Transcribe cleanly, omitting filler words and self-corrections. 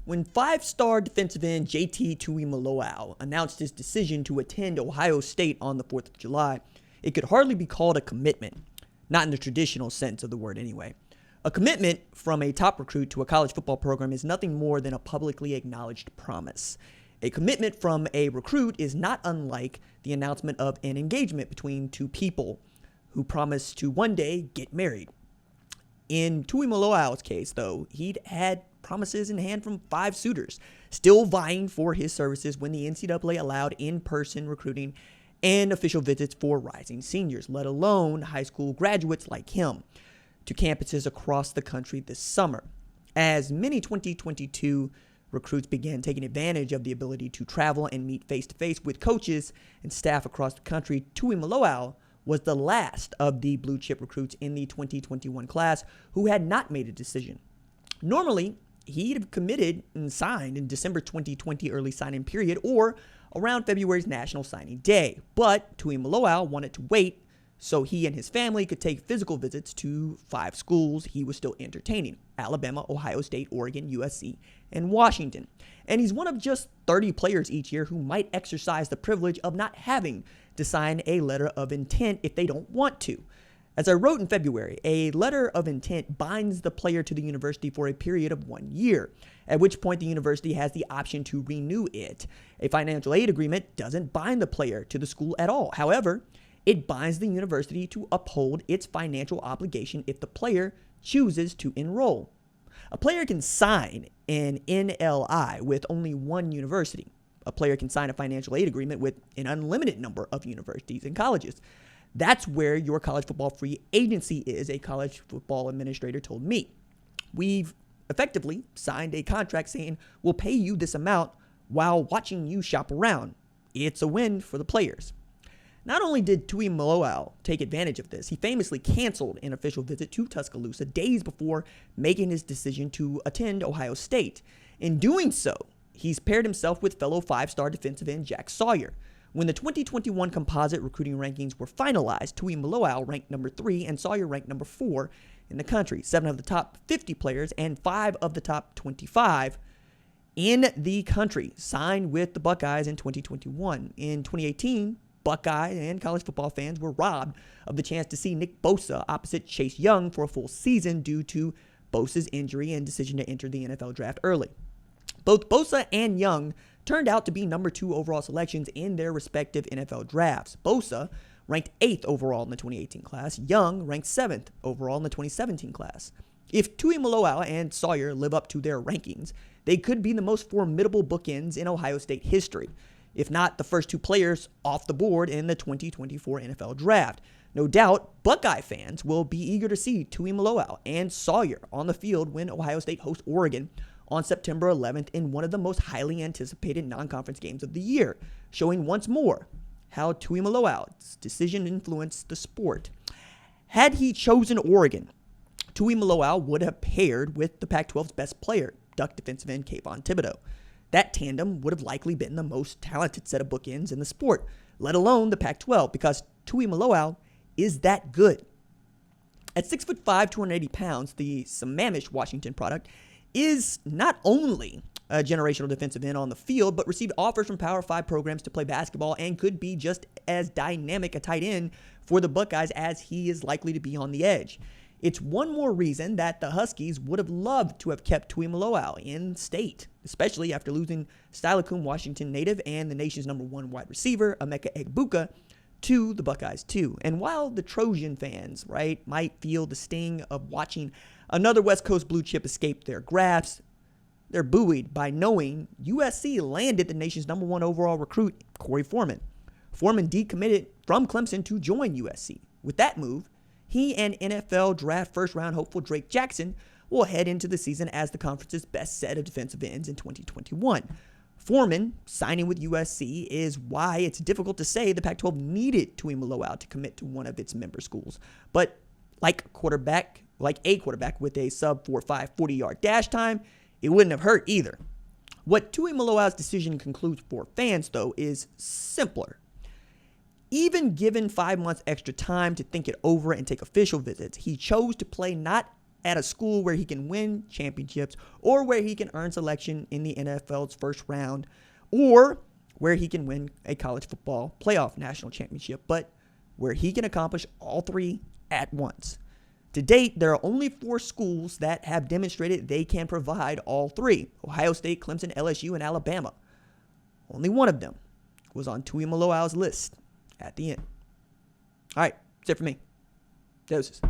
When five-star defensive end JT Tuimoloau announced his decision to attend Ohio State on the 4th of July, it could hardly be called a commitment. Not in the traditional sense of the word anyway. A commitment from a top recruit to a college football program is nothing more than a publicly acknowledged promise. A commitment from a recruit is not unlike the announcement of an engagement between two people who promise to one day get married. In Tuimoloau's case, though, he'd had promises in hand from 5 suitors, still vying for his services when the NCAA allowed in-person recruiting and official visits for rising seniors, let alone high school graduates like him, to campuses across the country this summer. As many 2022 recruits began taking advantage of the ability to travel and meet face-to-face with coaches and staff across the country, Tuimoloau was the last of the blue-chip recruits in the 2021 class who had not made a decision. Normally, he'd have committed and signed in December 2020 early signing period or around February's National Signing Day, but Tuimoloau wanted to wait so he and his family could take physical visits to 5 schools he was still entertaining: Alabama, Ohio State, Oregon, USC, and Washington. And he's one of just 30 players each year who might exercise the privilege of not having to sign a letter of intent if they don't want to. As I wrote in February, a letter of intent binds the player to the university for a period of 1 year, at which point the university has the option to renew it. A financial aid agreement doesn't bind the player to the school at all. However, it binds the university to uphold its financial obligation if the player chooses to enroll. A player can sign an NLI with only one university. A player can sign a financial aid agreement with an unlimited number of universities and colleges. That's where your college football free agency is, a college football administrator told me. We've effectively signed a contract saying we'll pay you this amount while watching you shop around. It's a win for the players. Not only did Tuimoloau take advantage of this, he famously canceled an official visit to Tuscaloosa days before making his decision to attend Ohio State. In doing so, he's paired himself with fellow 5-star defensive end Jack Sawyer. When the 2021 composite recruiting rankings were finalized, Tuimoloau ranked number 3 and Sawyer ranked number 4 in the country. 7 of the top 50 players and 5 of the top 25 in the country signed with the Buckeyes in 2021. In 2018, Buckeye and college football fans were robbed of the chance to see Nick Bosa opposite Chase Young for a full season due to Bosa's injury and decision to enter the NFL draft early. Both Bosa and Young turned out to be number 2 overall selections in their respective NFL drafts. Bosa ranked 8th overall in the 2018 class. Young ranked 7th overall in the 2017 class. If Tuimoloau and Sawyer live up to their rankings, they could be the most formidable bookends in Ohio State history, if not the first 2 players off the board in the 2024 NFL draft. No doubt, Buckeye fans will be eager to see Tuimoloau and Sawyer on the field when Ohio State hosts Oregon on September 11th in one of the most highly anticipated non-conference games of the year, showing once more how Tuimoloau's decision influenced the sport. Had he chosen Oregon, Tuimoloau would have paired with the Pac-12's best player, Duck defensive end Kayvon Thibodeaux. That tandem would have likely been the most talented set of bookends in the sport, let alone the Pac-12, because Tuimoloau is that good. At 6'5", 280 pounds, the Sammamish Washington product is not only a generational defensive end on the field, but received offers from Power 5 programs to play basketball and could be just as dynamic a tight end for the Buckeyes as he is likely to be on the edge. It's one more reason that the Huskies would have loved to have kept Tuimoloau in state, especially after losing Steilacoom Washington native and the nation's number 1 wide receiver, Emeka Egbuka, to the Buckeyes too. And while the Trojan fans, might feel the sting of watching another West Coast blue chip escape their grasp, they're buoyed by knowing USC landed the nation's number 1 overall recruit, Corey Foreman. Foreman decommitted from Clemson to join USC. With that move, he and NFL draft first-round hopeful Drake Jackson will head into the season as the conference's best set of defensive ends in 2021. Foreman signing with USC is why it's difficult to say the Pac-12 needed Tuimoloau to commit to one of its member schools. But like a quarterback with a sub-4.5 40-yard dash time, it wouldn't have hurt either. What Tuimoloau's decision concludes for fans, though, is simpler. Even given 5 months extra time to think it over and take official visits, he chose to play not at a school where he can win championships, or where he can earn selection in the NFL's first round, or where he can win a college football playoff national championship, but where he can accomplish all three at once. To date, there are only 4 schools that have demonstrated they can provide all three: Ohio State, Clemson, LSU, and Alabama. Only one of them was on Tuimoloau's list at the end. All right, that's it for me. Doses.